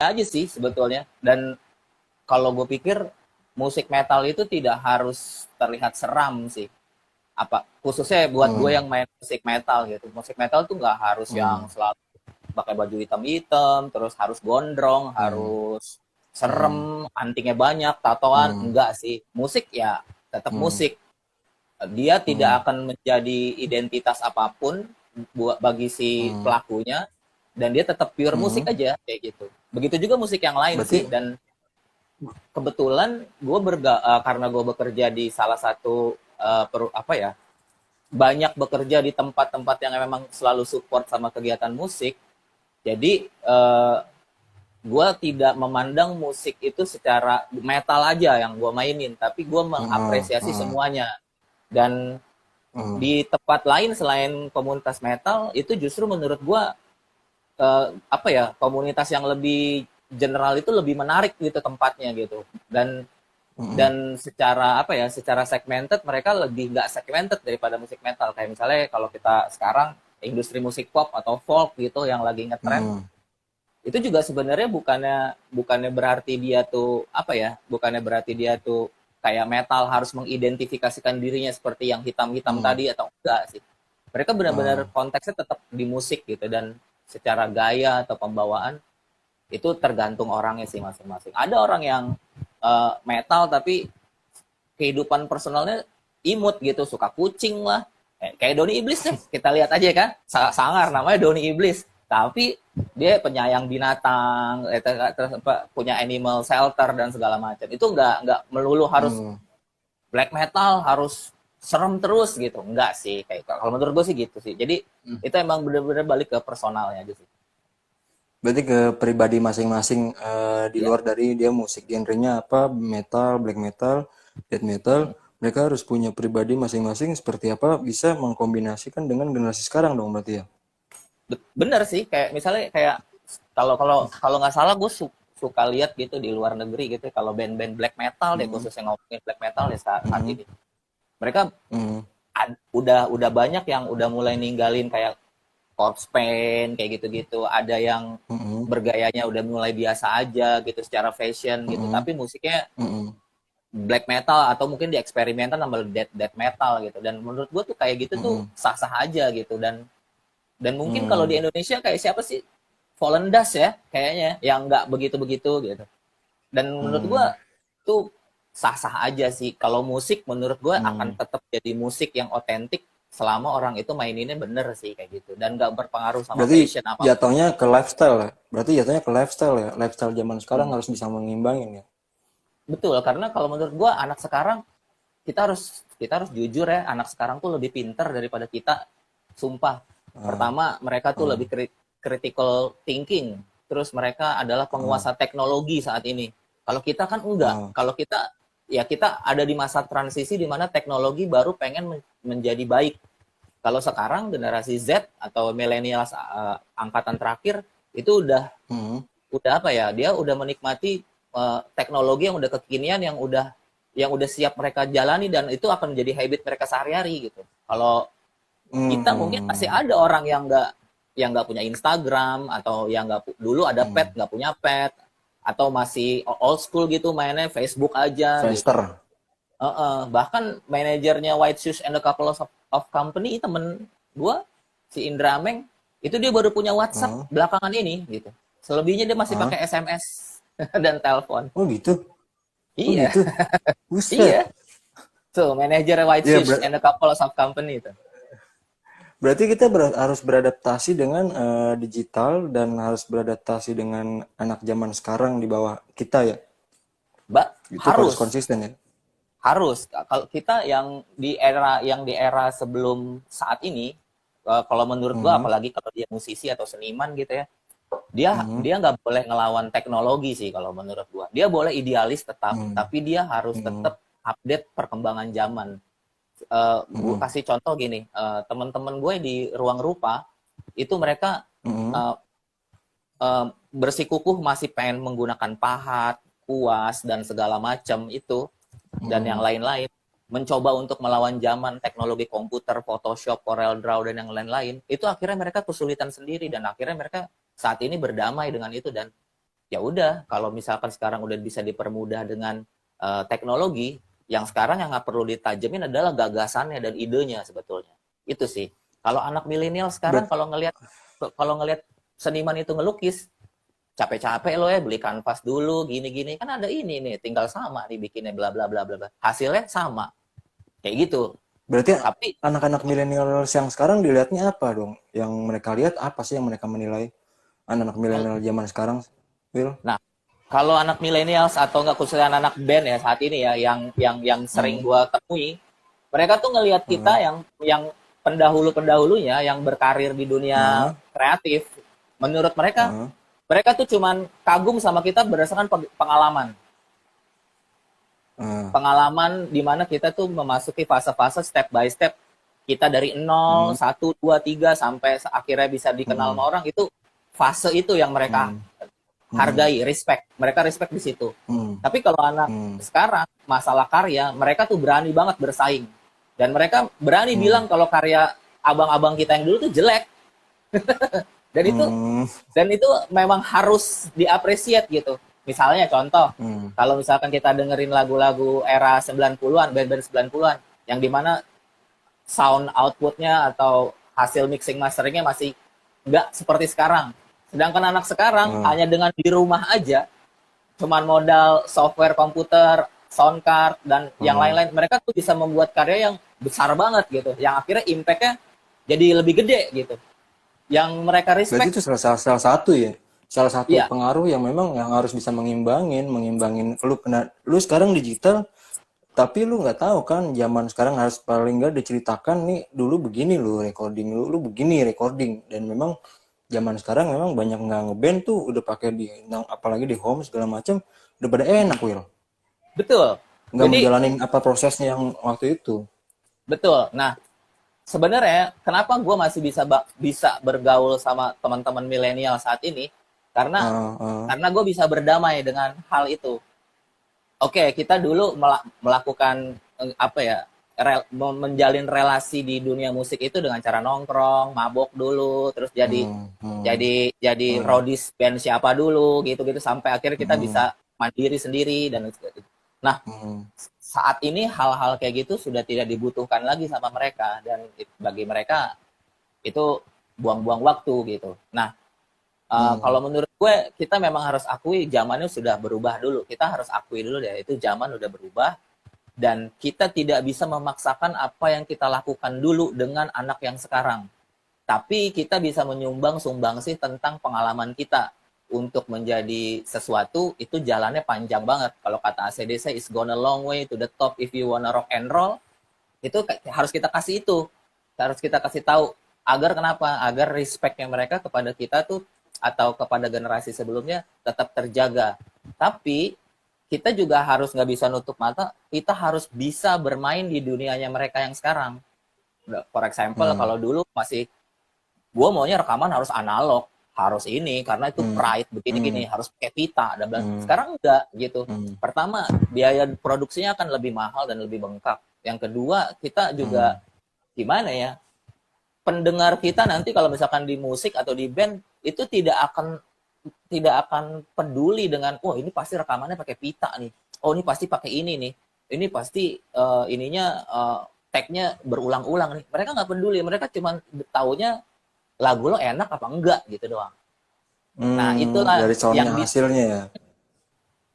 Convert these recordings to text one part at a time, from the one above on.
aja sih sebetulnya. Dan kalau gue pikir musik metal itu tidak harus terlihat seram sih. Apa khususnya buat gue Hmm, yang main musik metal gitu. Musik metal tuh nggak harus yang hmm, selalu pakai baju hitam-hitam, terus harus gondrong, hmm, harus hmm, serem, antingnya banyak, tatoan, hmm, enggak sih. Musik ya tetap hmm, musik. Dia hmm, tidak akan menjadi identitas apapun buat bagi si hmm, pelakunya, dan dia tetap pure musik hmm. aja kayak gitu. Begitu juga musik yang lain Berarti, sih. Dan kebetulan karena gue bekerja di salah satu apa ya, banyak bekerja di tempat-tempat yang memang selalu support sama kegiatan musik. Jadi gue tidak memandang musik itu secara metal aja yang gue mainin, tapi gue hmm, mengapresiasi hmm, semuanya. Dan hmm, di tempat lain selain komunitas metal itu justru menurut gue apa ya, komunitas yang lebih general itu lebih menarik gitu tempatnya gitu. hmm, Dan secara apa ya, secara segmented mereka lebih nggak segmented daripada musik metal. Kayak misalnya kalau kita sekarang industri musik pop atau folk gitu yang lagi ngetren, hmm, itu juga sebenarnya bukannya bukannya berarti dia tuh apa ya, bukannya berarti dia tuh kayak metal harus mengidentifikasikan dirinya seperti yang hitam-hitam hmm, tadi atau enggak sih. Mereka benar-benar hmm, konteksnya tetap di musik gitu, dan secara gaya atau pembawaan itu tergantung orangnya sih masing-masing. Ada orang yang metal tapi kehidupan personalnya imut gitu, suka kucing lah. Kayak Doni Iblis deh, kita lihat aja kan, sangar namanya Doni Iblis. Tapi dia penyayang binatang, terus punya animal shelter dan segala macam. Itu nggak melulu harus hmm. black metal, harus serem terus gitu. Enggak sih, kayak kalau menurut gue sih gitu sih. Jadi Hmm. itu emang bener-bener balik ke personalnya aja sih. Berarti ke pribadi masing-masing, di Iya. luar dari dia musik genrenya apa, metal, black metal, death metal, mereka harus punya pribadi masing-masing seperti apa bisa mengkombinasikan dengan generasi sekarang dong berarti ya? Bener sih, kayak misalnya kayak kalau kalau kalau nggak salah gue suka lihat gitu di luar negeri gitu, kalau band-band black metal deh, Mhm, khususnya ngomongin black metal deh saat mhm, ini, mereka mhm, udah banyak yang udah mulai ninggalin kayak corpse paint kayak gitu-gitu, ada yang mhm, bergayanya udah mulai biasa aja gitu secara fashion gitu, mhm, tapi musiknya mhm, black metal atau mungkin dieksperimentan sama death metal gitu. Dan menurut gue tuh kayak gitu tuh mhm, sah-sah aja gitu. Dan mungkin kalau di mmm, Indonesia kayak siapa sih, Fallen Dust ya kayaknya, yang nggak begitu-begitu gitu. Dan menurut gua mmm, tuh sah-sah aja sih. Kalau musik menurut gua akan mmm. tetap jadi musik yang otentik selama orang itu maininnya bener sih kayak gitu, dan nggak berpengaruh sama Berarti fashion apapun. jatuhnya ke lifestyle ya? Berarti jatuhnya ke lifestyle ya? Lifestyle zaman sekarang Hmm. harus bisa mengimbangin ya? Betul, karena kalau menurut gua anak sekarang, kita harus jujur ya, anak sekarang tuh lebih pinter daripada kita, sumpah. Heeh, Pertama, mereka tuh heeh, lebih critical thinking, terus mereka adalah heeh, penguasa teknologi saat ini. Kalau kita kan enggak. heeh, Kalau kita, ya kita ada di masa transisi di mana teknologi baru pengen menjadi baik. Kalau sekarang generasi Z atau milenial angkatan terakhir itu mhm, udah apa ya, dia udah menikmati teknologi yang udah kekinian, yang udah siap mereka jalani, dan itu akan menjadi habit mereka sehari-hari gitu. Kalau kita mungkin masih mmm, ada orang yang nggak punya Instagram, atau yang nggak dulu ada pet mmm, nggak punya pet, atau masih old school gitu mainnya Facebook aja gitu. Friendster, Bahkan manajernya White Shoes and a Couple of Company, temen gua, si Indra Meng, itu dia baru punya WhatsApp heeh, belakangan ini gitu. Selebihnya dia masih heeh, pakai SMS dan telepon. oh gitu? Oh Iya, gitu? Buset. iya. Tuh, manajer White Ya Shoes and a Couple of Company itu. berarti kita harus beradaptasi dengan, digital dan harus beradaptasi dengan anak zaman sekarang di bawah kita ya? Mbak, Itu harus harus konsisten ya? harus kalau kita yang di era sebelum saat ini, kalau menurut gua, Mhm, apalagi kalau dia musisi atau seniman gitu ya, dia mhm, dia nggak boleh ngelawan teknologi sih kalau menurut gua. Dia boleh idealis tetap, mmm, tapi dia harus mhm, tetap update perkembangan zaman. Gue mhm, kasih contoh gini, teman-teman gue di ruang rupa itu mereka mhm, uh, bersikukuh masih pengen menggunakan pahat, kuas, dan segala macam itu, dan yang mhm, lain-lain, mencoba untuk melawan zaman teknologi komputer, Photoshop, Corel Draw, dan yang lain-lain, itu akhirnya mereka kesulitan sendiri, dan akhirnya mereka saat ini berdamai dengan itu. Dan ya udah, kalau misalkan sekarang udah bisa dipermudah dengan teknologi, yang sekarang yang nggak perlu ditajemin adalah gagasannya dan idenya sebetulnya. Itu sih. Kalau anak milenial sekarang Berat. kalau ngelihat seniman itu ngelukis, capek-capek lo ya beli kanvas dulu gini-gini, kan ada ini nih, tinggal sama nih bikinnya bla bla bla bla bla. Hasilnya sama. Kayak gitu. Berarti Tapi anak-anak milenial yang sekarang dilihatnya apa dong? Yang mereka lihat apa sih yang mereka menilai anak-anak milenial zaman sekarang, Will? nah, kalau anak milenials atau enggak khususnya anak band ya saat ini ya yang sering Hmm, gua temui, mereka tuh ngelihat kita hmm, yang pendahulu-pendahulunya yang berkarir di dunia hmm, kreatif, menurut mereka hmm, mereka tuh cuman kagum sama kita berdasarkan pengalaman. hmm, Pengalaman di mana kita tuh memasuki fase-fase step by step kita dari nol, hmm, 1, 2, 3 sampai akhirnya bisa dikenal hmm, sama orang itu fase itu yang mereka hmm, hmm, hargai, respect. Mereka respect di situ. hmm, Tapi kalau anak hmm, sekarang masalah karya, mereka tuh berani banget bersaing. Dan mereka berani hmm, bilang kalau karya abang-abang kita yang dulu tuh jelek. Dan itu hmm, dan itu memang harus diapresiat gitu. Misalnya contoh, hmm, kalau misalkan kita dengerin lagu-lagu era 90-an, band-band 90-an, yang dimana sound outputnya atau hasil mixing masteringnya masih nggak seperti sekarang. Sedangkan anak sekarang hmm, hanya dengan di rumah aja, cuman modal software komputer, sound card, dan yang hmm. lain-lain, mereka tuh bisa membuat karya yang besar banget gitu, yang akhirnya impact-nya jadi lebih gede gitu. Yang mereka Berarti respect, itu salah satu ya, salah satu iya, pengaruh yang memang yang harus bisa mengimbangin lu sekarang digital, tapi lu nggak tahu kan zaman sekarang harus paling nggak diceritakan nih dulu begini lu recording lu begini recording dan memang zaman sekarang memang banyak nggak ngeband tuh udah pakai di apalagi di home segala macam udah pada enak Will betul. nggak Jadi, menjalanin apa prosesnya yang waktu itu. betul. Nah, sebenarnya kenapa gue masih bisa bergaul sama teman-teman milenial saat ini? Karena uh, uh, karena gue bisa berdamai dengan hal itu. Oke, kita dulu melakukan apa ya, menjalin relasi di dunia musik itu dengan cara nongkrong, mabok dulu, terus jadi hmm, hmm, jadi jadi hmm, roadies band siapa dulu gitu-gitu sampai akhirnya kita hmm, bisa mandiri sendiri dan nah, hmm, saat ini hal-hal kayak gitu sudah tidak dibutuhkan lagi sama mereka dan bagi mereka itu buang-buang waktu gitu. Nah, hmm, kalau menurut gue kita memang harus akui zamannya sudah berubah dulu. Kita harus akui dulu deh itu zaman udah berubah dan kita tidak bisa memaksakan apa yang kita lakukan dulu dengan anak yang sekarang. Tapi kita bisa menyumbang sumbangsih tentang pengalaman kita untuk menjadi sesuatu itu jalannya panjang banget. Kalau kata ACDC is gonna long way to the top if you wanna rock and roll, itu harus kita kasih itu. Harus kita kasih tahu agar kenapa? Agar respectnya mereka kepada kita tuh atau kepada generasi sebelumnya tetap terjaga. Tapi kita juga harus nggak bisa nutup mata, kita harus bisa bermain di dunianya mereka yang sekarang. For example, hmm, kalau dulu masih gue maunya rekaman harus analog, harus ini karena itu hmm, pride begini gini hmm, harus pakai pita dan hmm, sekarang enggak gitu. hmm, Pertama, biaya produksinya akan lebih mahal dan lebih bengkak. Yang kedua, kita hmm, juga gimana ya, pendengar kita nanti kalau misalkan di musik atau di band itu tidak akan peduli dengan oh ini pasti rekamannya pakai pita nih, oh ini pasti pakai ini nih, ini pasti ininya tag-nya berulang-ulang nih. Mereka nggak peduli, mereka cuma taunya lagu lo enak apa enggak gitu doang. Nah, itulah dari soundnya yang hasilnya ya.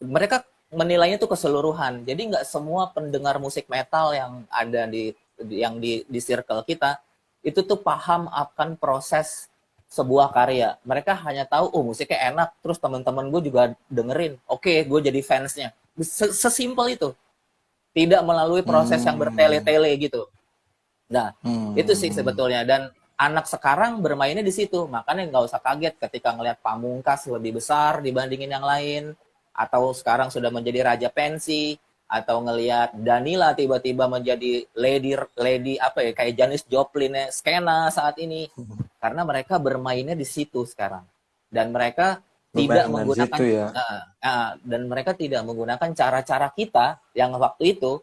mereka menilainya tuh keseluruhan. Jadi nggak semua pendengar musik metal yang ada di circle kita itu tuh paham akan proses sebuah karya. Mereka hanya tahu, oh musiknya enak, terus teman-teman gue juga dengerin. Oke, gue jadi fansnya. Sesimpel itu. Tidak melalui proses yang Hmm, bertele-tele gitu. Nah, itu sih hmm, sebetulnya. Dan anak sekarang bermainnya di situ. Makanya nggak usah kaget ketika ngelihat Pamungkas lebih besar dibandingin yang lain. Atau sekarang sudah menjadi raja pensi. Atau ngelihat Danila tiba-tiba menjadi lady lady apa ya kayak Janis Joplin skena saat ini. Karena mereka bermainnya di situ sekarang. Dan mereka tidak bermain di menggunakan situ ya. dan mereka tidak menggunakan cara-cara kita yang waktu itu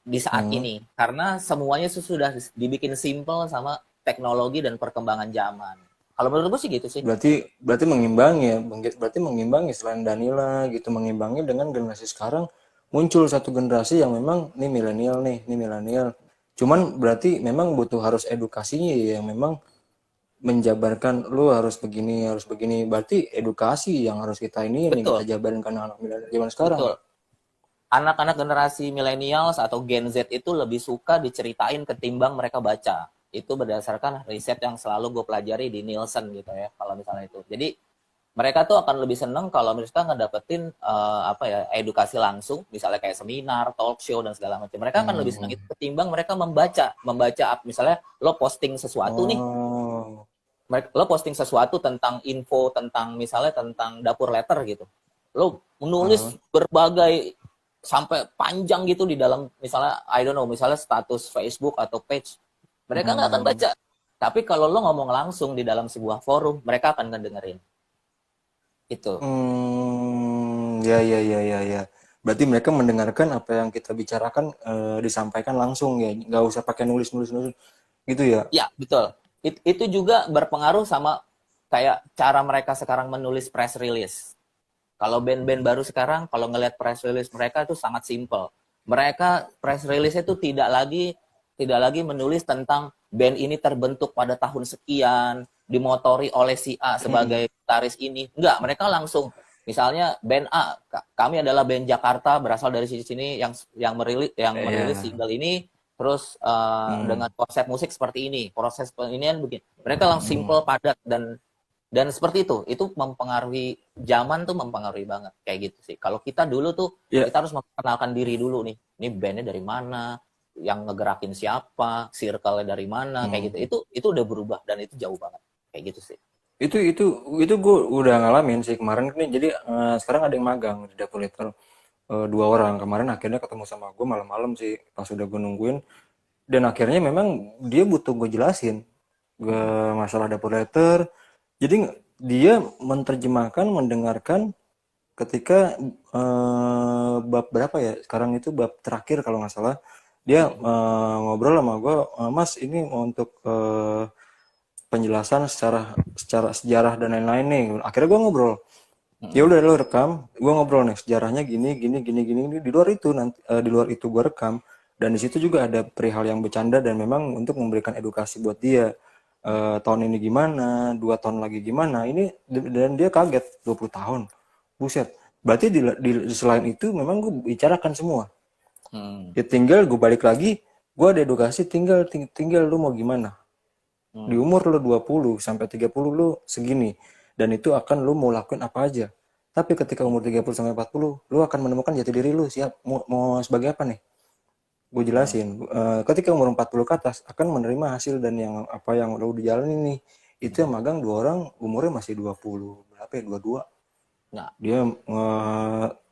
di saat Hmm. ini karena semuanya sudah dibikin simple sama teknologi dan perkembangan zaman. Kalau menurut gue sih gitu sih. Berarti mengimbangi ya, berarti mengimbangi selain Danila gitu, mengimbangi dengan generasi sekarang muncul satu generasi yang memang nih milenial. Cuman berarti memang butuh harus edukasinya ya, yang memang menjabarkan lu harus begini. Berarti edukasi yang harus kita ini kita Betul, jabarin ke anak milenial zaman sekarang ya. betul. Anak-anak generasi millennials atau Gen Z itu lebih suka diceritain ketimbang mereka baca. Itu berdasarkan riset yang selalu gue pelajari di Nielsen gitu ya, kalau misalnya itu. Jadi mereka tuh akan lebih seneng kalau mereka ngedapetin apa ya, edukasi langsung, misalnya kayak seminar, talk show dan segala macam. Mereka akan lebih seneng Hmm. itu ketimbang mereka membaca misalnya lo posting sesuatu nih, Oh. lo posting sesuatu tentang info tentang misalnya tentang dapur letter gitu. Lo Heeh. menulis berbagai sampai panjang gitu di dalam misalnya I don't know misalnya status Facebook atau page. Mereka nggak akan Hmm. baca. Tapi kalau lo ngomong langsung di dalam sebuah forum, mereka akan ngedengerin. Itu. Ya, ya, ya, ya, ya. Berarti mereka mendengarkan apa yang kita bicarakan disampaikan langsung ya, nggak usah pakai nulis gitu ya. Ya, betul. Itu juga berpengaruh sama kayak cara mereka sekarang menulis press release. Kalau band-band baru sekarang, kalau ngelihat press release mereka itu sangat simple. Mereka press release itu tidak lagi menulis tentang band ini terbentuk pada tahun sekian, dimotori oleh si A Mm-mm. sebagai gitaris ini. Enggak, mereka langsung misalnya band A, kami adalah band Jakarta berasal dari sini yang merilis Ya. single ini terus Hmm. dengan konsep musik seperti ini, proses peninian begini. Mereka langsung Hmm. simple, padat dan seperti itu mempengaruhi zaman tuh mempengaruhi banget kayak gitu sih. Kalau kita dulu tuh Ya, kita harus memperkenalkan diri dulu nih. Ini bandnya dari mana, yang ngegerakin siapa, circle-nya dari mana, kayak hmm. gitu. Itu udah berubah dan itu jauh banget. Kayak gitu sih. itu itu itu gue udah ngalamin sih kemarin nih. Jadi sekarang ada yang magang di dapur liter, 2 orang. Kemarin akhirnya ketemu sama gue malam-malam sih, pas udah gue nungguin. Dan akhirnya memang dia butuh gue jelasin gue Mm-mm. masalah dapur letter. Jadi dia menterjemahkan, mendengarkan ketika bab berapa ya? Sekarang itu bab terakhir kalau nggak salah. Dia Mm-mm. ngobrol sama gue, Mas ini untuk penjelasan secara secara sejarah dan lain-lain nih. Akhirnya gue ngobrol. Ya Mm-mm. udah lo rekam, gue ngobrol nih sejarahnya gini gini gini gini. Di luar itu nanti di luar itu gue rekam, dan di situ juga ada perihal yang bercanda dan memang untuk memberikan edukasi buat dia. Tahun ini gimana, 2 tahun lagi gimana, ini dan dia kaget 20 tahun, buset. Berarti di selain itu memang gue bicarakan semua. Mm-mm. Ya tinggal gue balik lagi, gue ada edukasi, tinggal lu mau gimana. Di Mm. umur lu 20 sampai 30 lu segini, dan itu akan lu mau lakuin apa aja. Tapi ketika umur 30 sampai 40 lu akan menemukan jati diri lu siap mau sebagai apa nih. Gue Mm. jelasin, ketika umur 40 ke atas akan menerima hasil dan yang apa yang udah dijalani nih. Itu yang magang 2 orang umurnya masih 20 berapa ya, 22. Nah, Dia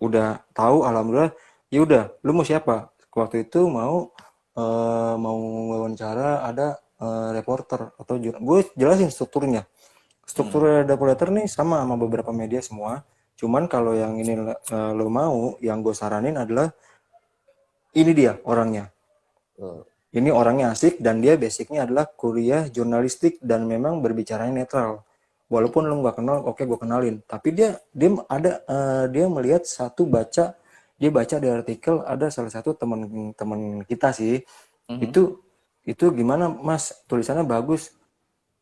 udah tahu, alhamdulillah. Ya udah, lu mau siapa? Waktu itu mau wawancara, ada reporter atau gue jelasin strukturnya. mm. Struktur data letter nih sama beberapa media semua. Cuman kalau yang ini lo mau, yang gue saranin adalah ini dia orangnya. Tuh. Ini orangnya asik dan dia basicnya adalah kuliah jurnalistik dan memang berbicaranya netral. Walaupun Mm-mm. lo nggak kenal, oke gue kenalin. Tapi dia melihat dia baca di artikel ada salah satu teman-teman kita sih. Mhm. Itu gimana Mas, tulisannya bagus.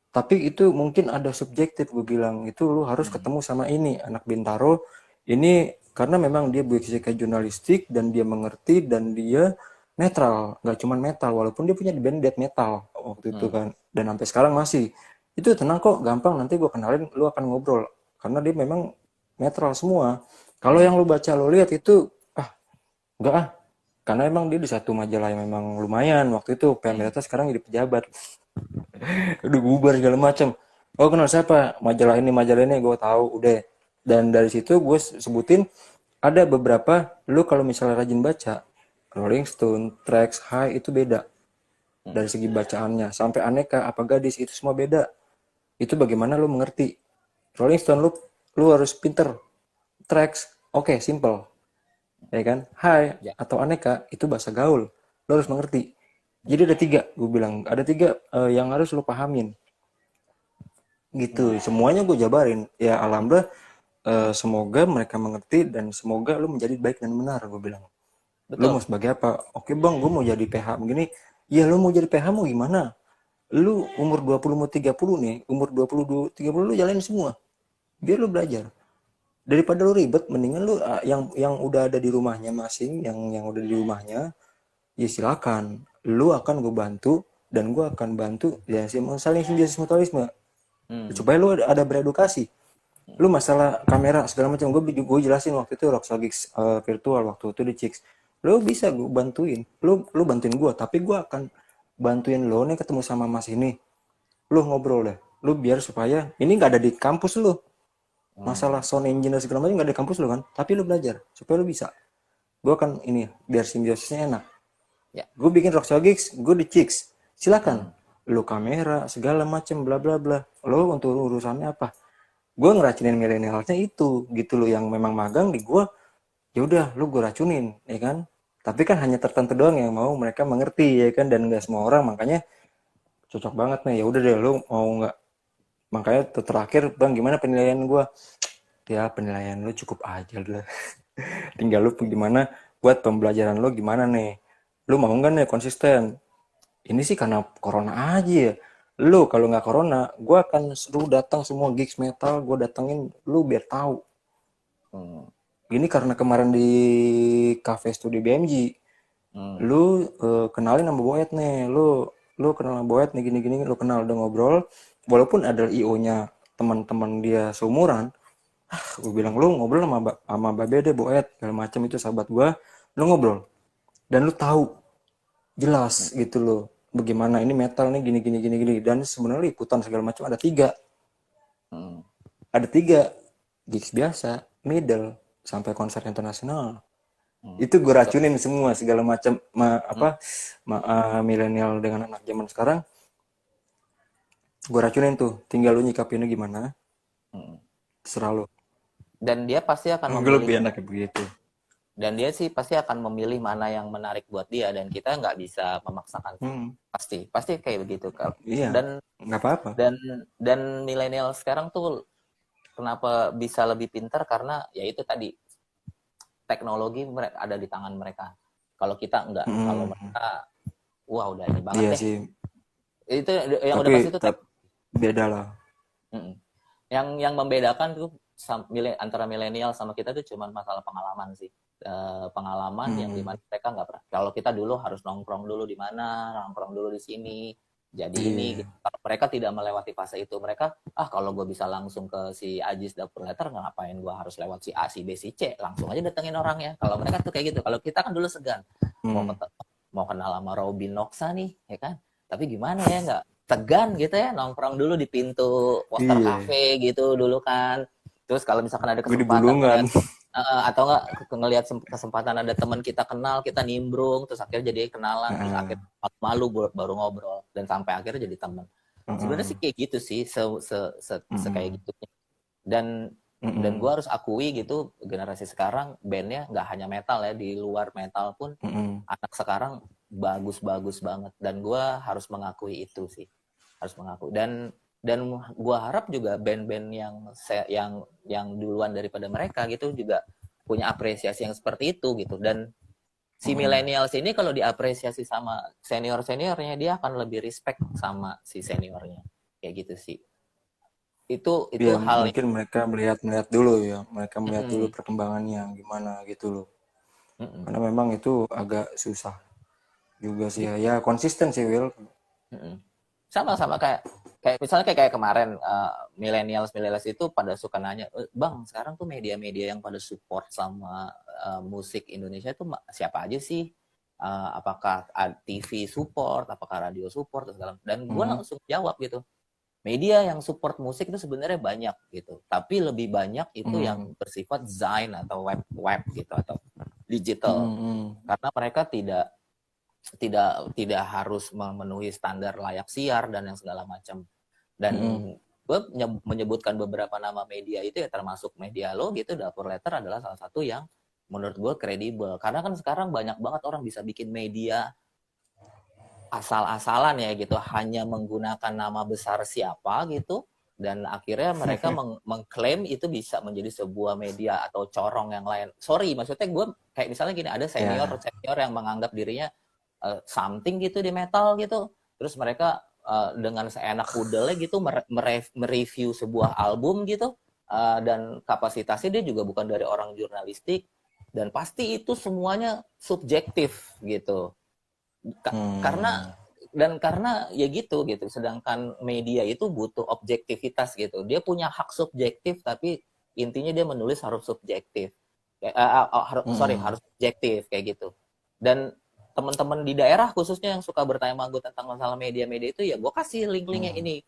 Tapi itu mungkin ada subjektif, gue bilang. Itu lu harus Mhm. ketemu sama ini, anak Bintaro. Ini karena memang dia kayak jurnalistik dan dia mengerti dan dia netral, nggak cuma metal. Walaupun dia punya band death metal waktu itu Mhm. kan. Dan sampai sekarang masih. Itu tenang kok, gampang. Nanti gue kenalin, lu akan ngobrol. Karena dia memang netral semua. Kalau yang Mhm. lu baca, lu lihat itu, enggak ah. Karena emang dia di satu majalah yang memang lumayan. Waktu itu Mhm. PMDT sekarang jadi pejabat. Udah bubar segala macam. Oh kenal siapa, majalah ini gue tahu udah. Dan dari situ gue sebutin ada beberapa, lu kalau misalnya rajin baca Rolling Stone, Trax, High itu beda Mhm. dari segi bacaannya. Sampai aneka apa gadis itu semua beda. Itu bagaimana lu mengerti. Rolling Stone lu harus pinter. Trax oke, simple ya kan. High Ya. atau aneka itu bahasa gaul, lu harus mengerti. Jadi ada tiga, gue bilang ada tiga yang harus lu pahamin. gitu. Semuanya gue jabarin. Ya alhamdulillah, semoga mereka mengerti dan semoga lu menjadi baik dan benar, gue bilang. Lu mau Betul. sebagai apa? Oke bang, gue mau jadi PH begini. Ya lu mau jadi PH mau gimana? Lu umur 20 mau 30 nih, umur 20 30 lu jalanin semua. Biar lu belajar. Daripada lu ribet, mendingan lu yang udah ada di rumahnya masing, yang udah di rumahnya, ya silakan. Lu akan gue bantu dan gue akan bantu ya saling simbiosis mutualisme Hmm. supaya lu ada beredukasi. Lu masalah kamera segala macam gue jelasin waktu itu Roxologix virtual waktu itu di Chicks. Lu bisa gue bantuin, lu bantuin gue, tapi gue akan bantuin lo nih ketemu sama mas ini. Lu ngobrol deh, lu biar supaya ini nggak ada di kampus lu, masalah Hmm. sound engineer segala macam nggak ada di kampus lu kan, tapi lu belajar supaya lu bisa. Gue akan ini biar simbiosisnya enak. Ya. Gue bikin Roxologix, gue di Chicks, silakan. Hmm. Lu kamera segala macam bla bla bla. Lu untuk urusannya apa? Gue ngeracunin milenialnya itu gitu loh, yang memang magang di gue. Ya udah lu gue racunin ya kan, tapi kan hanya tertentu doang yang mau mereka mengerti ya kan, dan nggak semua orang. Makanya cocok banget nih, ya udah deh lu mau nggak. Makanya terakhir bang gimana penilaian gue, ya penilaian lu cukup aja lah. Tinggal lu gimana buat pembelajaran lu gimana nih, lu mau nggak nih konsisten. Ini sih karena corona aja ya. Lu kalau nggak corona gue akan suruh datang semua gigs metal, gue datengin lu biar tahu. Hmm. Ini karena kemarin di cafe studio BMG, Hmm. lu kenalin sama Boet nih, lu kenal sama Boet nih gini-gini, lu kenal udah ngobrol, walaupun ada IO-nya teman-teman dia seumuran, gue bilang lu ngobrol sama Babe deh Boet, segala macam itu sahabat gua, lu ngobrol dan lu tahu Hmm. jelas gitu loh, bagaimana ini metal nih gini gini gini gini, dan sebenarnya liputan segala macam Hmm. ada tiga gigs biasa, middle, sampai konser internasional. Hmm. Itu gue So, racunin semua segala macam hmm. milenial dengan anak zaman sekarang, gue racunin tuh, tinggal lu nyikapinnya gimana, Hmm. terserah lu. Dan dia pasti akan Gue memilih, lebih enak kayak begitu. dan dia sih pasti akan memilih mana yang menarik buat dia, dan kita nggak bisa memaksakan sih. Hmm, Pasti kayak begitu Kak. iya, Dan nggak apa-apa. dan dan milenial sekarang tuh kenapa bisa lebih pintar, karena ya itu tadi, teknologi ada di tangan mereka. Kalau kita enggak, kalau Hmm, mereka wah udah ini banget iya deh. sih, Itu yang udah tapi pasti itu beda lah. Mm-mm. Yang membedakan tuh antara milenial sama kita tuh cuma masalah pengalaman sih. Pengalaman yang Hmm, dimana mereka nggak pernah. Kalau kita dulu harus nongkrong dulu di mana, nongkrong dulu di sini, jadi ini. Gitu. iya, Kalau mereka tidak melewati fase itu, mereka kalau gue bisa langsung ke si Ajis dapur letter, ngapain gue harus lewat si A, si B, si C, langsung aja datengin orangnya. Kalau mereka tuh kayak gitu. Kalau kita kan dulu segan, mau hmm, ketemu, mau kenal sama Robin Noksa nih, ya kan? Tapi gimana ya, nggak segan gitu ya, nongkrong dulu di pintu Poster iya, Cafe gitu dulu kan. Terus kalau misalkan ada gue di kesempatan Bulungan. ngeliat atau enggak ngelihat kesempatan ada teman kita kenal, kita nimbrung, terus akhirnya jadi kenalan, terus Heeh, akhirnya malu baru ngobrol dan sampai akhirnya jadi teman. Sebenarnya heeh, sih kayak gitu sih, kayak heeh, gitu. Dan heeh, gue harus akui gitu, generasi sekarang bandnya nggak hanya metal ya, di luar metal pun heeh. anak sekarang bagus-bagus banget, dan gue harus mengakui itu sih, harus mengakui. Dan gue harap juga band-band yang duluan daripada mereka gitu juga punya apresiasi yang seperti itu gitu. Dan si Heeh. millennials ini kalau diapresiasi sama senior seniornya, dia akan lebih respect sama si seniornya, kayak gitu sih. Itu Ya hal yang mungkin mereka melihat dulu ya, mereka melihat dulu mm-mm, perkembangannya gimana gitu loh. mm-mm, Karena memang itu agak susah juga sih ya. gitu. Ya konsisten sih Will. Mm-mm. Sama kayak kayak misalnya kayak kemarin millennials itu pada suka nanya, bang sekarang tuh media-media yang pada support sama musik Indonesia itu siapa aja sih? Apakah TV support, apakah radio support, dan gue Hmm, langsung jawab gitu, media yang support musik itu sebenarnya banyak gitu, tapi lebih banyak itu hmm, yang bersifat Zain atau web web gitu atau digital, hmm, hmm, karena mereka tidak tidak tidak harus memenuhi standar layak siar dan yang segala macam. Dan hmm. gue menyebutkan beberapa nama media itu ya, termasuk media lo gitu, Dapur Letter adalah salah satu yang menurut gue kredibel, karena kan sekarang banyak banget orang bisa bikin media asal-asalan ya gitu, hanya menggunakan nama besar siapa gitu, dan akhirnya mereka mengklaim itu bisa menjadi sebuah media atau corong yang lain. Sorry, maksudnya gue kayak misalnya gini, ada senior yang menganggap dirinya something gitu di metal gitu, terus mereka dengan seenak kudelnya gitu mereview sebuah album gitu, dan kapasitasnya dia juga bukan dari orang jurnalistik, dan pasti itu semuanya subjektif gitu. Karena ya gitu, sedangkan media itu butuh objektivitas gitu, dia punya hak subjektif, tapi intinya dia menulis harus subjektif, harus subjektif kayak gitu. Dan teman-teman di daerah khususnya yang suka bertanya sama gue tentang masalah media-media itu, ya gue kasih link-linknya ini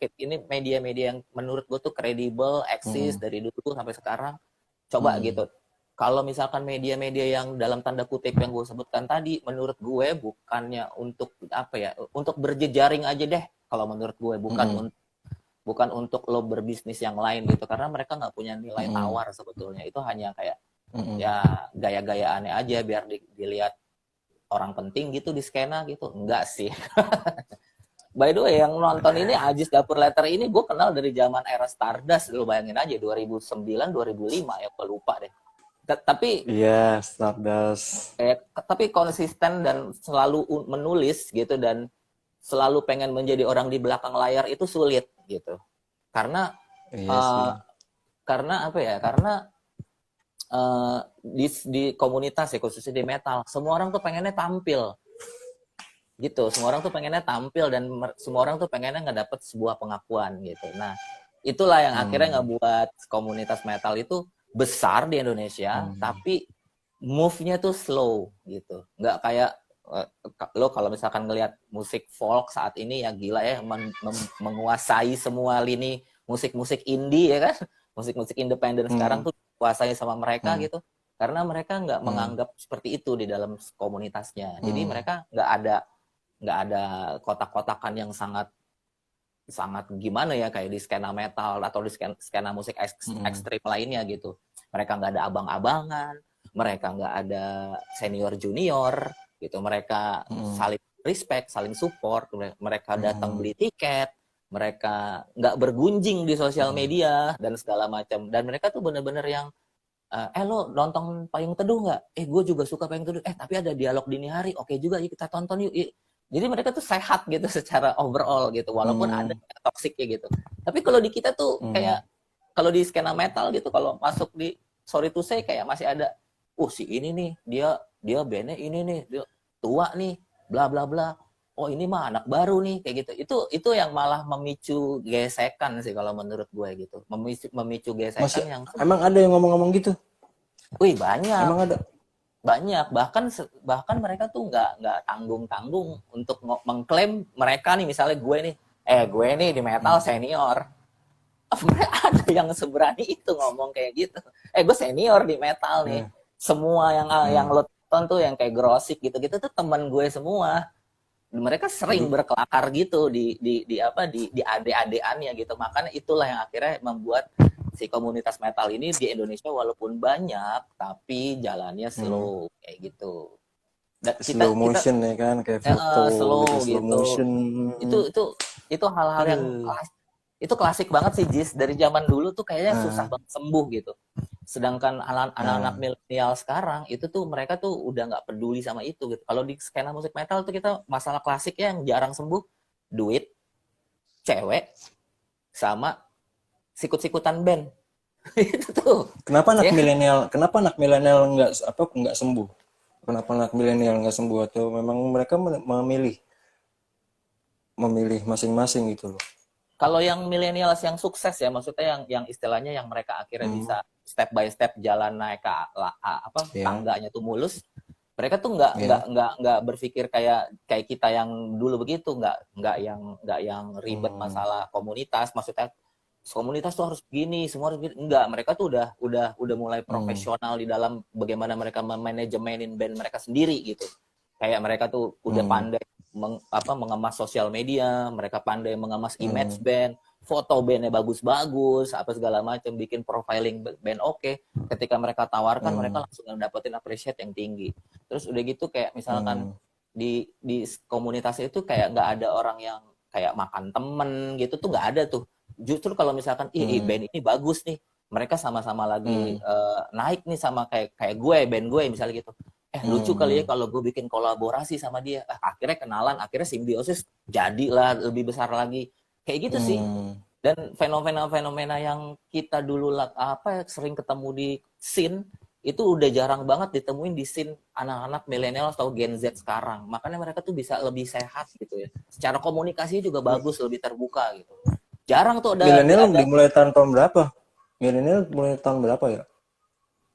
media-media yang menurut gue tuh kredibel, eksis dari dulu sampai sekarang. Coba gitu. Kalau misalkan media-media yang dalam tanda kutip yang gue sebutkan tadi, menurut gue bukannya untuk apa ya, untuk berjejaring aja deh. Kalau menurut gue bukan untuk lo berbisnis yang lain gitu, karena mereka nggak punya nilai tawar sebetulnya. Itu hanya kayak ya gaya-gayaannya aja biar dilihat orang penting gitu di skena gitu. Enggak sih. By the way, yang nonton ini Ajis Dapur Letter ini gue kenal dari zaman era Stardust. Lo bayangin aja 2009 2005 ya, gue lupa deh. Tapi Stardust. Tapi konsisten dan selalu menulis gitu, dan selalu pengen menjadi orang di belakang layar itu sulit gitu. Karena karena apa ya? Karena di komunitas ya, khususnya di metal, semua orang tuh pengennya tampil gitu. Semua orang tuh pengennya tampil, dan semua orang tuh pengennya ngedapet sebuah pengakuan gitu. Nah, itulah yang akhirnya ngebuat komunitas metal itu besar di Indonesia, tapi move-nya tuh slow gitu. Nggak kayak lo kalau misalkan ngelihat musik folk saat ini ya gila ya, menguasai semua lini musik-musik indie ya kan. Musik-musik independen sekarang tuh dikuasai sama mereka gitu. Karena mereka nggak menganggap seperti itu di dalam komunitasnya. Jadi mereka nggak ada kotak-kotakan yang sangat gimana ya, kayak di skena metal atau di skena musik ekstrim lainnya gitu. Mereka nggak ada abang-abangan, mereka nggak ada senior junior gitu, mereka saling respect, saling support, mereka datang beli tiket, mereka nggak bergunjing di sosial media dan segala macam. Dan mereka tuh bener-bener yang lo nonton Payung Teduh nggak? Gue juga suka Payung Teduh. Tapi ada dialog dini hari, oke juga, yuk kita tonton yuk. Jadi mereka tuh sehat gitu secara overall gitu, walaupun ada toksiknya gitu. Tapi kalau di kita tuh kayak, kalau di skena metal gitu, kalau masuk di Sorry to Say kayak masih ada, si ini nih, dia bandnya ini nih, dia tua nih, bla bla bla. Oh ini mah anak baru nih, kayak gitu. Itu yang malah memicu gesekan sih kalau menurut gue gitu. Memicu gesekan yang emang ada yang ngomong-ngomong gitu? Banyak. Emang ada? Banyak, bahkan mereka tuh nggak tanggung untuk mengklaim mereka nih, misalnya gue nih di metal senior. Mereka ada yang seberani itu ngomong kayak gitu. Gue senior di metal nih. Semua yang lo tonton tuh yang kayak Grosik gitu-gitu tuh teman gue semua. Mereka sering berkelakar gitu di ade-adeannya gitu. Makanya itulah yang akhirnya membuat si komunitas metal ini di Indonesia walaupun banyak, tapi jalannya slow kayak gitu. Dan slow motion ya kan, kayak foto slow gitu, slow gitu. motion. Itu hal-hal yang itu klasik banget sih, Jis. Dari zaman dulu tuh kayaknya susah banget sembuh gitu. Sedangkan anak-anak milenial sekarang itu tuh mereka tuh udah nggak peduli sama itu gitu. Kalau di skena musik metal tuh kita masalah klasiknya yang jarang sembuh, duit, cewek, sama sikut-sikutan band. Itu tuh. Kenapa anak milenial nggak sembuh? Kenapa anak milenial nggak sembuh, atau memang mereka memilih masing-masing gitu loh? Kalau yang milenial yang sukses ya, maksudnya yang istilahnya yang mereka akhirnya bisa step by step jalan naik ke tangganya tuh mulus. Mereka tuh nggak berpikir kayak kita yang dulu begitu, nggak yang ribet masalah komunitas. Maksudnya komunitas tuh harus begini, semua harus begini. Enggak, mereka tuh udah mulai profesional di dalam bagaimana mereka memanajemenin band mereka sendiri gitu. Kayak mereka tuh udah pandai mengemas sosial media, mereka pandai mengemas image band, foto bandnya bagus-bagus, apa segala macam, bikin profiling band oke. Ketika mereka tawarkan, mereka langsung dapetin appreciate yang tinggi. Terus udah gitu kayak misalkan di komunitas itu kayak nggak ada orang yang kayak makan temen gitu tuh, nggak ada tuh. Justru kalau misalkan band ini bagus nih, mereka sama-sama lagi naik nih sama kayak gue, band gue misalnya gitu. Lucu kali ya kalau gue bikin kolaborasi sama dia. Akhirnya kenalan, akhirnya simbiosis jadilah lebih besar lagi. Kayak gitu sih. Dan fenomena-fenomena yang kita dulu sering ketemu di scene itu udah jarang banget ditemuin di scene anak-anak milenial atau Gen Z sekarang. Makanya mereka tuh bisa lebih sehat gitu ya. Secara komunikasi juga bagus, lebih terbuka gitu. Jarang tuh Milenial dimulai tahun berapa? Milenial mulai tahun berapa ya?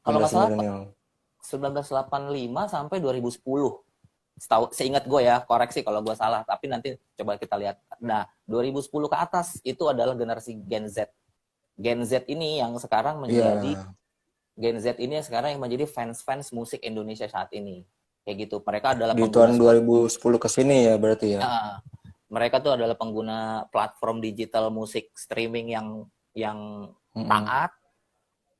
kalau nggak Generasi salah milenial. 1985 sampai 2010. Seingat gue ya, koreksi kalau gue salah, tapi nanti coba kita lihat. Nah, 2010 ke atas itu adalah generasi Gen Z. Gen Z ini yang sekarang menjadi Gen Z ini sekarang yang menjadi fans musik Indonesia saat ini. Kayak gitu. Mereka adalah Di pengguna tahun 2010 ke sini ya berarti ya. Mereka tuh adalah pengguna platform digital musik streaming yang taat,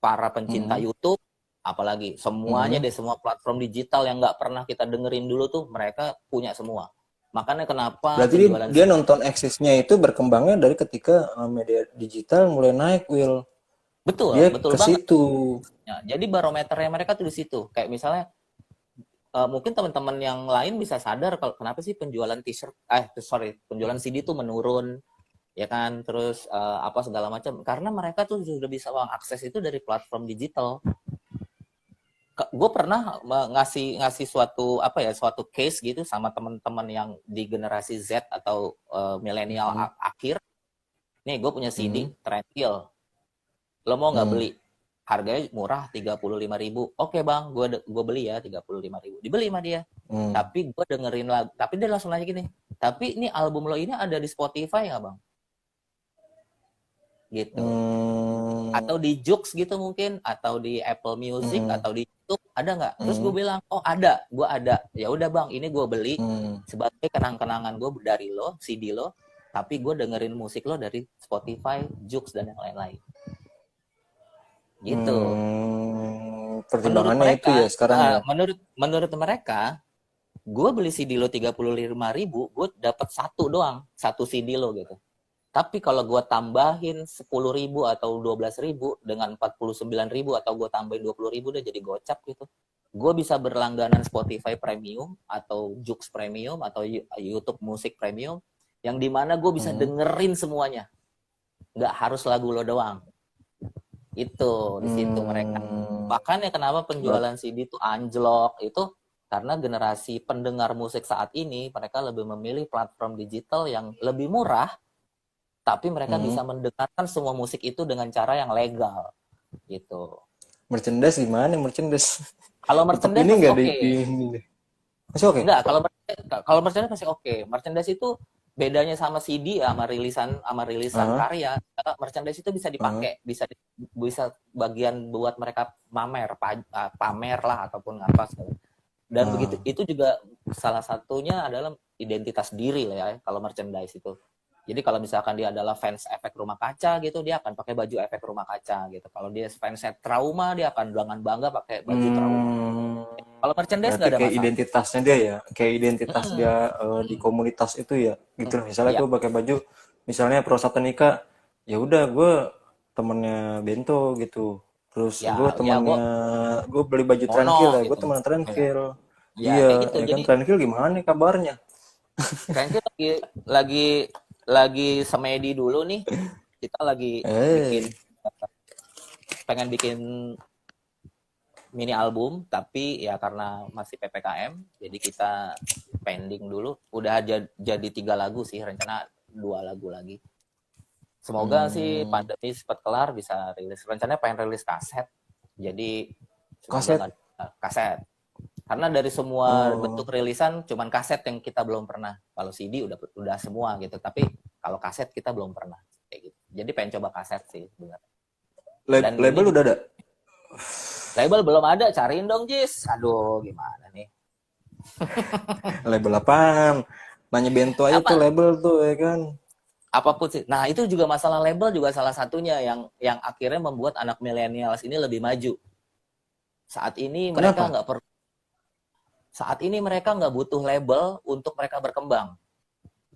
para pencinta YouTube, apalagi semuanya deh, semua platform digital yang nggak pernah kita dengerin dulu tuh mereka punya semua. Makanya kenapa Berarti dia nonton eksisnya itu berkembangnya dari ketika media digital mulai naik, Will. betul Dia ke banget. situ. Ya, jadi barometernya mereka tuh di situ. Kayak misalnya mungkin teman-teman yang lain bisa sadar kalau kenapa sih penjualan penjualan CD tuh menurun, ya kan, terus apa segala macam, karena mereka tuh sudah bisa mengakses itu dari platform digital. Gue pernah ngasih suatu case gitu sama teman-teman yang di generasi Z atau milenial akhir. Nih gue punya CD Trendkill, lo mau nggak beli? Harganya murah, 35.000. Oke bang, gue beli ya 35.000. Dibeli sama dia. Tapi gue dengerin lagu, tapi dia langsung nanya gini, tapi ini album lo ini ada di Spotify nggak bang? Gitu. Atau di Joox gitu mungkin, atau di Apple Music, atau di YouTube, ada nggak? Terus gue bilang, oh ada, gue ada. Ya udah bang, ini gue beli sebagai kenang-kenangan gue dari lo, CD lo, tapi gue dengerin musik lo dari Spotify, Joox, dan yang lain-lain. Gitu. Pertimbangannya itu ya sekarang ya. Menurut mereka, gue beli CD lo 35.000, gue dapat satu CD lo gitu. Tapi kalau gue tambahin 10.000 atau 12.000 dengan 49.000 atau gue tambahin 20.000 udah jadi gocap gitu. Gue bisa berlangganan Spotify Premium atau Joox Premium atau YouTube Musik Premium yang dimana gue bisa dengerin semuanya. Nggak harus lagu lo doang. Itu di situ mereka. Makanya kenapa penjualan CD itu anjlok itu karena generasi pendengar musik saat ini mereka lebih memilih platform digital yang lebih murah. Tapi mereka bisa mendengarkan semua musik itu dengan cara yang legal, gitu. Merchandise gimana merchandise? Kalau merchandise masih oke. Masih oke? Enggak, kalau merchandise masih oke. Merchandise itu bedanya sama CD sama rilisan karya. Merchandise itu bisa dipakai, bisa bagian buat mereka pamer lah ataupun apa segala. Dan begitu itu juga salah satunya adalah identitas diri lah ya kalau merchandise itu. Jadi kalau misalkan dia adalah fans efek rumah kaca gitu, dia akan pakai baju efek rumah kaca gitu. Kalau dia fans trauma, dia akan dengan bangga pakai baju trauma. Kalau merchandise nggak ada kayak masalah. Identitasnya dia ya, kayak identitas dia di komunitas itu ya, gitu. Misalnya gue pakai baju, misalnya Pro Satanika, ya udah gue temennya Bento gitu. Terus gue temennya, gue beli baju Tranquil ya, gitu. gue temen Tranquil. Ya, Iya, kayak gitu. ya kan Tranquil gimana nih kabarnya? Tranquil lagi semedi dulu nih. Kita lagi pengen bikin mini album, tapi ya karena masih PPKM, jadi kita pending dulu. Udah jadi 3 lagu sih, rencana 2 lagu lagi. Semoga sih pandemi cepat kelar, bisa rilis. Rencananya pengen rilis kaset. Jadi semoga kaset. Karena dari semua bentuk rilisan, cuman kaset yang kita belum pernah. Kalau CD udah semua gitu, tapi kalau kaset kita belum pernah. Kayak gitu. Jadi pengen coba kaset sih sebenarnya. Label udah ada? Label belum ada, cariin dong Jis. Aduh, gimana nih? Label apaan? Nanya Bento aja tuh label tuh ya kan. Apapun sih. Nah, itu juga masalah label juga salah satunya yang akhirnya membuat anak milenial ini lebih maju. Saat ini mereka nggak butuh label untuk mereka berkembang.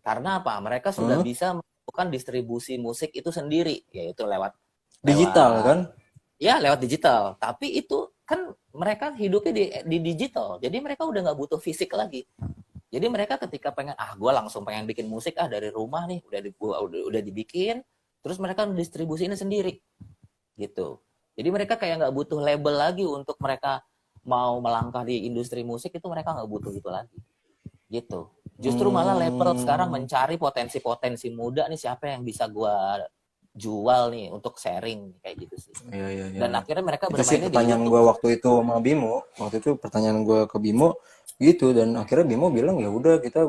Karena apa? Mereka sudah bisa membutuhkan distribusi musik itu sendiri, yaitu lewat Digital lewat kan? ya lewat digital. Tapi itu kan mereka hidupnya di digital, jadi mereka udah nggak butuh fisik lagi. Jadi mereka ketika pengen gue langsung pengen bikin musik dari rumah nih udah dibikin, terus mereka distribusinya sendiri gitu. Jadi mereka kayak nggak butuh label lagi untuk mereka mau melangkah di industri musik, itu mereka nggak butuh itu lagi gitu. Justru malah label sekarang Hmm, mencari potensi-potensi muda nih, siapa yang bisa gue jual nih untuk sharing kayak gitu sih. iya iya iya. Dan akhirnya mereka Itu sih bermainnya di pertanyaan YouTube. gue waktu itu sama Bimo. Waktu itu pertanyaan gue ke Bimo gitu, dan akhirnya Bimo bilang ya udah kita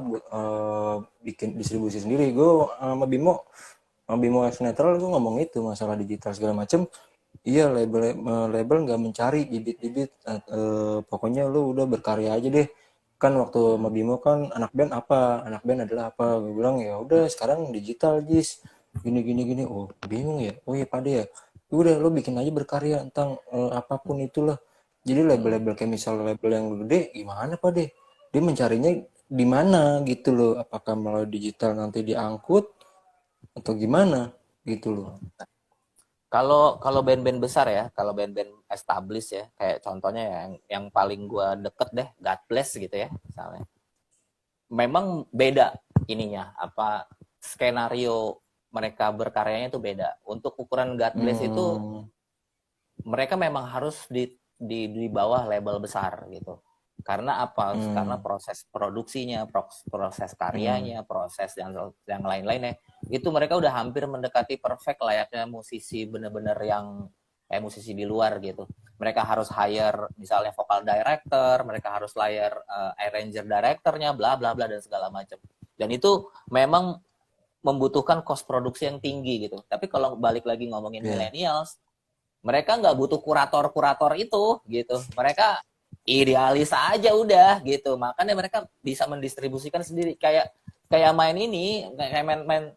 bikin distribusi sendiri. Gue sama Bimo X Netral gue ngomong itu masalah digital segala macem. Iya, label nggak mencari bibit-bibit, pokoknya lu udah berkarya aja deh. Kan waktu sama Bimo kan anak band adalah apa, gue bilang ya udah sekarang digital Jis, gini gini gini. Oh bingung ya, oh iya Pade ya. Ya udah lo bikin aja berkarya tentang apapun itulah. Jadi label-label kayak misal label yang gede gimana Pade, dia mencarinya di mana gitu loh, apakah melalui digital nanti diangkut atau gimana gitu loh. Kalau kalau band-band besar ya, kalau band-band established ya, kayak contohnya yang paling gua deket deh, God Bless gitu ya, misalnya. Memang beda ininya, apa skenario mereka berkaryanya itu beda. Untuk ukuran God Bless itu Hmm, mereka memang harus di bawah label besar gitu. Karena apa? Karena hmm, proses produksinya, proses hmm. karyanya, proses yang lain-lainnya itu mereka udah hampir mendekati perfect layaknya musisi bener-bener yang kayak musisi di luar gitu. Mereka harus hire misalnya vokal director, mereka harus hire arranger directornya, bla bla bla dan segala macam. Dan itu memang membutuhkan cost produksi yang tinggi gitu. Tapi kalau balik lagi ngomongin Ya, millennials, mereka nggak butuh kurator-kurator itu gitu. Mereka idealis aja udah gitu. Makanya mereka bisa mendistribusikan sendiri, kayak kayak main ini, kayak main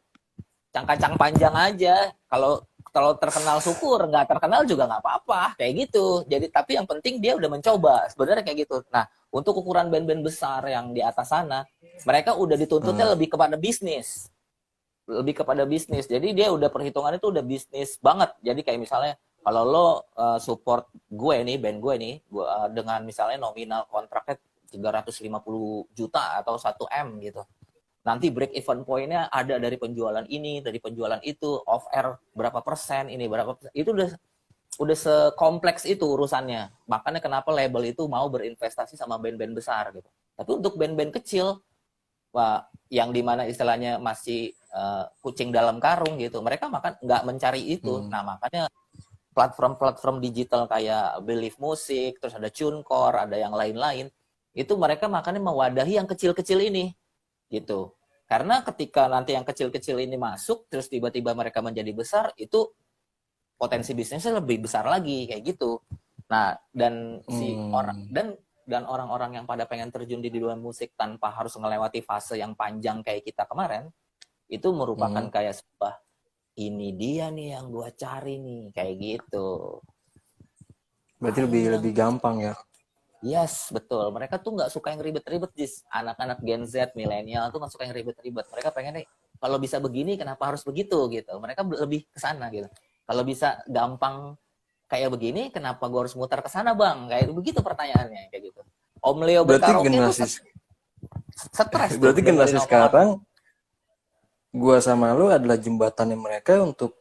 cangkang panjang aja. Kalau terkenal syukur, nggak terkenal juga nggak apa-apa kayak gitu. Jadi tapi yang penting dia udah mencoba sebenarnya kayak gitu. Nah, untuk ukuran band-band besar yang di atas sana, mereka udah dituntutnya ah, lebih kepada bisnis, jadi dia udah perhitungannya itu udah bisnis banget. Jadi kayak misalnya kalau lo support gue nih, band gue nih, dengan misalnya nominal kontraknya 350 juta atau 1 M gitu, nanti break even pointnya ada dari penjualan ini, dari penjualan itu, off air berapa persen, ini berapa persen, itu udah sekompleks itu urusannya. Makanya kenapa label itu mau berinvestasi sama band-band besar gitu. Tapi untuk band-band kecil, wah, yang dimana istilahnya masih kucing dalam karung gitu, mereka makan nggak mencari itu. hmm. Nah makanya platform-platform digital kayak Believe Music, terus ada TuneCore, ada yang lain-lain, itu mereka makanya mewadahi yang kecil-kecil ini gitu. Karena ketika nanti yang kecil-kecil ini masuk, terus tiba-tiba mereka menjadi besar, itu potensi bisnisnya lebih besar lagi kayak gitu. Nah, dan si orang Hmm. dan orang-orang yang pada pengen terjun di dunia musik tanpa harus melewati fase yang panjang kayak kita kemarin, itu merupakan Hmm. kayak sebuah, ini dia nih yang gua cari nih kayak gitu. Berarti lebih Panjang. lebih gampang ya. Yes, betul. Mereka tuh nggak suka yang ribet-ribet, Jis. Anak-anak Gen Z, milenial tuh nggak suka yang ribet-ribet. Mereka pengen nih, kalau bisa begini, kenapa harus begitu gitu. Mereka lebih ke sana gitu. Kalau bisa gampang kayak begini, kenapa gue harus muter ke sana, Bang? Kayak begitu pertanyaannya, kayak gitu. Om Leo Berarti berkaraoke tuh generasi stres tuh berarti generasi dengerin omongan. sekarang gua sama lu adalah jembatannya mereka untuk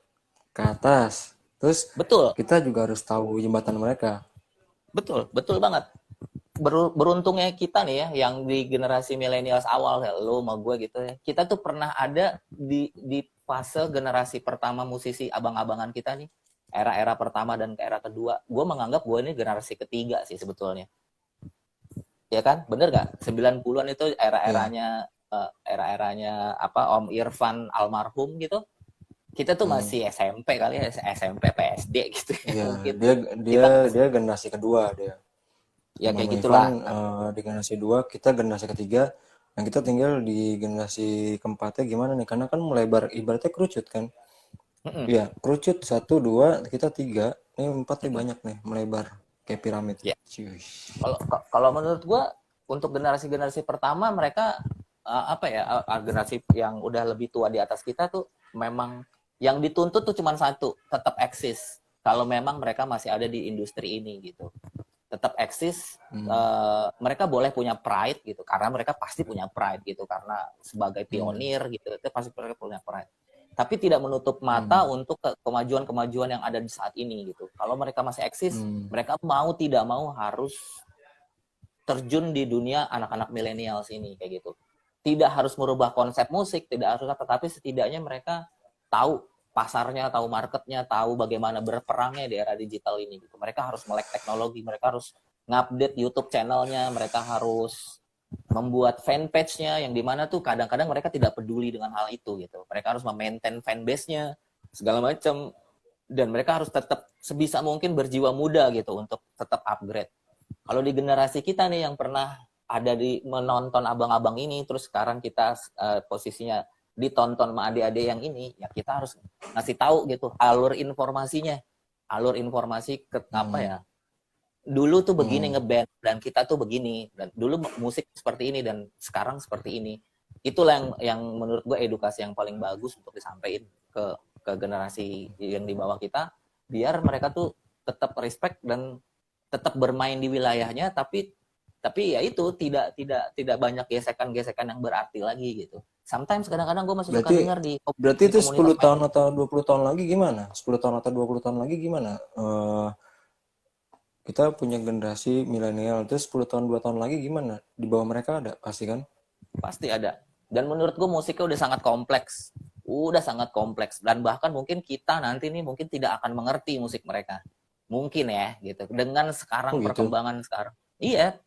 ke atas. Terus Betul, kita juga harus tahu jembatan mereka. betul, betul banget. Beruntungnya kita nih ya, yang di generasi milenials awal, ya, lo sama gue gitu ya, kita tuh pernah ada di fase generasi pertama musisi abang-abangan kita nih, era-era pertama dan era kedua. Gue menganggap gue ini generasi ketiga sih sebetulnya, ya kan, bener gak? 90-an itu Ya. era-eranya era-eranya apa, Om Irfan almarhum gitu. Kita tuh Hmm. masih SMP kali ya, SMP PSD gitu ya Ya, mungkin. dia dia Kita dia generasi kedua dia. ya Sama kayak Ivan gitulah. di generasi dua, kita generasi ketiga, dan kita tinggal di generasi keempatnya gimana nih? Karena kan melebar, ibaratnya kerucut kan. Mm-mm. Iya, kerucut satu, dua, kita tiga, ini empat nih banyak nih melebar kayak piramid. Ya, Cuy. Kalau kalau menurut gue untuk generasi-generasi pertama mereka apa ya, generasi yang udah lebih tua di atas kita tuh memang yang dituntut tuh cuma satu, tetap eksis. Kalau memang mereka masih ada di industri ini gitu, tetap eksis. Mereka boleh punya pride gitu, karena mereka pasti punya pride gitu, karena sebagai pionir gitu, itu pasti mereka punya pride. Tapi tidak menutup mata untuk kemajuan-kemajuan yang ada di saat ini gitu. Kalau mereka masih eksis, mereka mau tidak mau harus terjun di dunia anak-anak milenial sini kayak gitu. Tidak harus merubah konsep musik, tidak harus apa, tapi setidaknya mereka tahu pasarnya, tahu marketnya, tahu bagaimana berperangnya di era digital ini gitu. Mereka harus melek teknologi, mereka harus ngupdate YouTube channelnya, mereka harus membuat fanpage-nya yang dimana tuh kadang-kadang mereka tidak peduli dengan hal itu gitu. Mereka harus memaintain fanbase-nya segala macam, dan mereka harus tetap sebisa mungkin berjiwa muda gitu untuk tetap upgrade. Kalau di generasi kita nih yang pernah ada di menonton abang-abang ini, terus sekarang kita posisinya ditonton sama adik-adik yang ini, ya kita harus ngasih tahu gitu alur informasinya, alur informasi ke apa ya. Dulu tuh begini ngeband dan kita tuh begini, dan dulu musik seperti ini dan sekarang seperti ini. Itulah yang menurut gue edukasi yang paling bagus untuk disampaikan ke generasi yang di bawah kita, biar mereka tuh tetap respect dan tetap bermain di wilayahnya, tapi ya itu tidak banyak gesekan-gesekan yang berarti lagi gitu. Sometimes kadang-kadang gue masih suka dengar berarti itu 10 tahun atau 20 tahun lagi gimana? 10 tahun atau 20 tahun lagi gimana? Kita punya generasi milenial, terus 10 tahun 2 tahun lagi gimana? Di bawah mereka ada pasti kan? Pasti ada. Dan menurut gue musiknya udah sangat kompleks. Udah sangat kompleks, dan bahkan mungkin kita nanti nih mungkin tidak akan mengerti musik mereka. Mungkin ya gitu. Dengan sekarang perkembangan sekarang. Iya.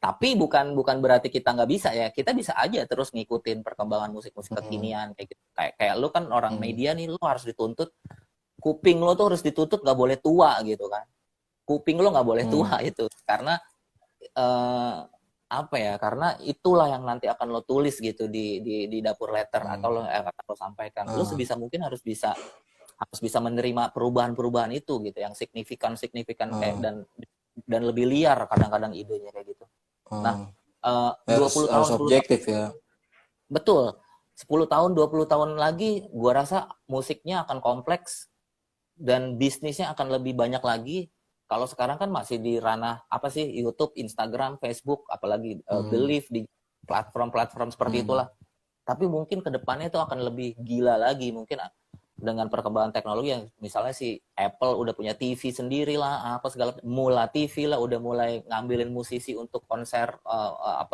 Tapi bukan berarti kita nggak bisa ya. Kita bisa aja terus ngikutin perkembangan musik-musik kekinian kayak gitu. Kayak lu kan orang media nih, lu harus dituntut, kuping lu tuh harus dituntut nggak boleh tua gitu kan. Kuping lu nggak boleh tua itu, karena apa ya, karena itulah yang nanti akan lo tulis gitu di dapur letter, atau lo akan lo sampaikan. Lo sebisa mungkin harus bisa menerima perubahan-perubahan itu gitu, yang signifikan kayak dan lebih liar kadang-kadang idenya kayak gitu. Nah, 20 tahun objektif ya. Betul. 10 tahun, 20 tahun lagi gua rasa musiknya akan kompleks dan bisnisnya akan lebih banyak lagi. Kalau sekarang kan masih di ranah apa sih, YouTube, Instagram, Facebook, apalagi Believe di platform-platform seperti itulah. Tapi mungkin ke depannya itu akan lebih gila lagi, mungkin dengan perkembangan teknologi yang misalnya si Apple udah punya TV sendiri lah, apa segala, Mula TV lah udah mulai ngambilin musisi untuk konser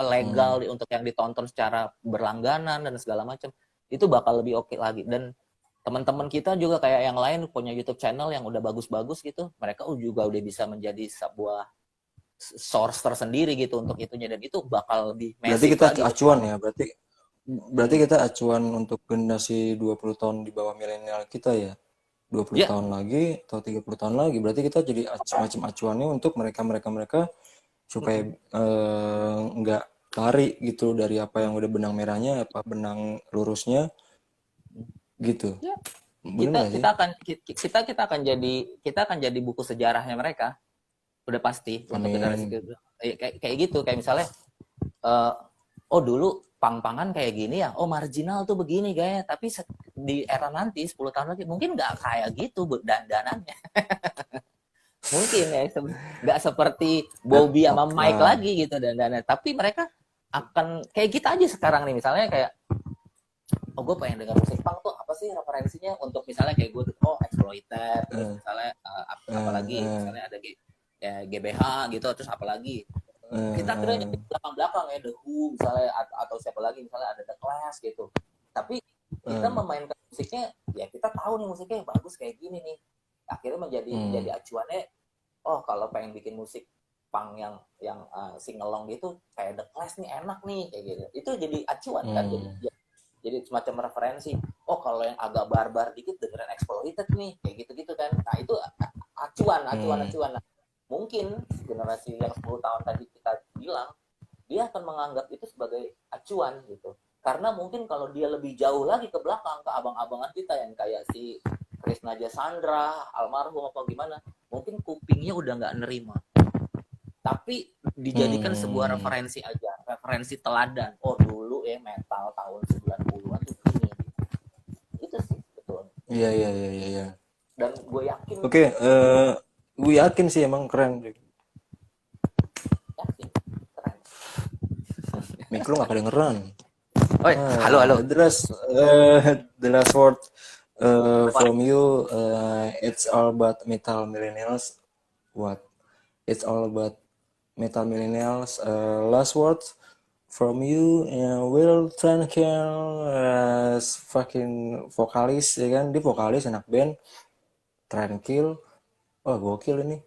legal untuk yang ditonton secara berlangganan dan segala macam. Itu bakal lebih oke lagi. Dan teman-teman kita juga kayak yang lain punya YouTube channel yang udah bagus-bagus gitu, mereka juga udah bisa menjadi sebuah source tersendiri gitu untuk itunya, dan itu bakal lebih massive. Berarti kita lagi acuan ya, berarti kita acuan untuk generasi 20 tahun di bawah milenial kita ya. 20 tahun lagi atau 30 tahun lagi, berarti kita jadi macam acuannya untuk mereka supaya nggak lari gitu dari apa yang udah benang merahnya, apa benang lurusnya gitu. Ya. Kita akan jadi buku sejarahnya mereka, udah pasti. Untuk generasi gitu. Kayak gitu, kayak misalnya oh dulu pang-pangan kayak gini ya, oh marginal tuh begini kayaknya, tapi di era nanti 10 tahun lagi mungkin nggak kayak gitu dandanannya. Mungkin ya nggak seperti Bobby sama Mike lagi gitu dandanannya, tapi mereka akan kayak kita aja sekarang nih, misalnya kayak oh gue pengen dengar musik punk tuh apa sih referensinya, untuk misalnya kayak gue tuh Exploited, terus misalnya apalagi misalnya ada GBH gitu, terus apalagi kita kira di belakang ya The Who misalnya, atau siapa lagi misalnya ada The Clash gitu, tapi kita memainkan musiknya ya kita tahu nih musiknya yang bagus kayak gini nih, akhirnya menjadi acuannya. Oh kalau pengen bikin musik punk yang singelong gitu kayak The Clash nih enak nih kayak gitu, itu jadi acuan kan, jadi semacam referensi. Oh kalau yang agak barbar dikit dengerin Exploited nih kayak gitu kan. Nah itu acuan. Mungkin generasi yang 10 tahun tadi kita bilang, dia akan menganggap itu sebagai acuan gitu. Karena mungkin kalau dia lebih jauh lagi ke belakang, ke abang-abangan kita yang kayak si Krisna Sandra, almarhum apa gimana, mungkin kupingnya udah nggak nerima. Tapi dijadikan sebuah referensi aja, referensi teladan. Oh dulu ya metal tahun 90-an tuh gini. Itu sih Iya, iya, iya, iya, iya. Dan gue yakin, Oke, gue yakin sih emang keren. yakin keren. Mik lu gak kedengeran. Oi, halo halo. The last word from you, it's all about metal millennials. What? It's all about metal millennials. Last words from you, Will Trankel as fucking vokalis ya kan? Dia vokalis anak band Tranquil. Oh gokil ini.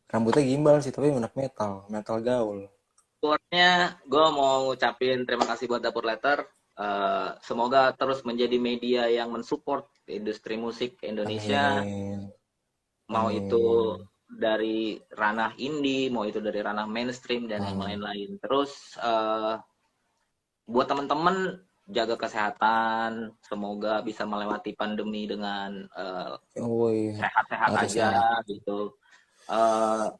Rambutnya gimbal sih tapi anak metal, metal gaul. Keluarnya, gue mau ngucapin terima kasih buat Dapur Letter. Semoga terus menjadi media yang mensupport industri musik Indonesia, Amin, mau itu amin. dari ranah indie, mau itu dari ranah mainstream dan yang Hmm. lain-lain. Terus buat teman-teman jaga kesehatan, semoga bisa melewati pandemi dengan Woi, sehat-sehat harus aja sehat. gitu. Eh,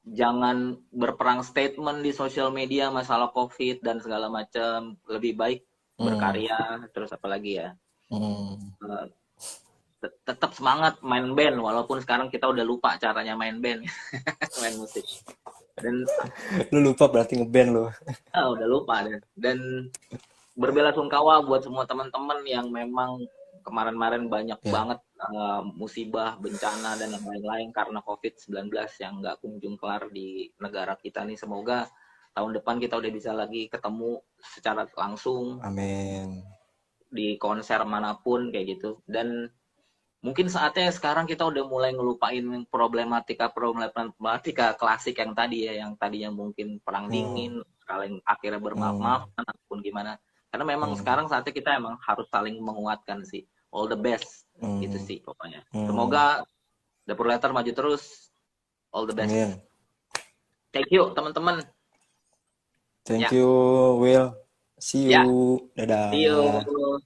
Jangan berperang statement di sosial media masalah COVID dan segala macam. Lebih baik Hmm, berkarya. Terus apa lagi ya? hmm. Eh, Tetap semangat main band walaupun sekarang kita udah lupa caranya main band, main musik. Dan Lu lupa berarti ngeband lu. udah lupa dan berbelasungkawa buat semua teman-teman yang memang kemarin-kemarin banyak Ya, banget musibah, bencana dan yang lain-lain karena COVID-19 yang nggak kunjung kelar di negara kita nih. Semoga tahun depan kita udah bisa lagi ketemu secara langsung amin. di konser manapun kayak gitu. Dan mungkin saatnya sekarang kita udah mulai ngelupain problematika klasik yang tadi ya, yang tadinya mungkin perang Hmm, dingin, kalian akhirnya hmm, bermaaf-maafan ataupun gimana. Karena memang hmm, sekarang saatnya kita emang harus saling menguatkan sih. All the best gitu hmm, sih pokoknya. hmm. Semoga Dapur Letter maju terus. All the best. Amin. Thank you teman-teman. Thank Ya, you, Will. See ya. you. See Dadah. you.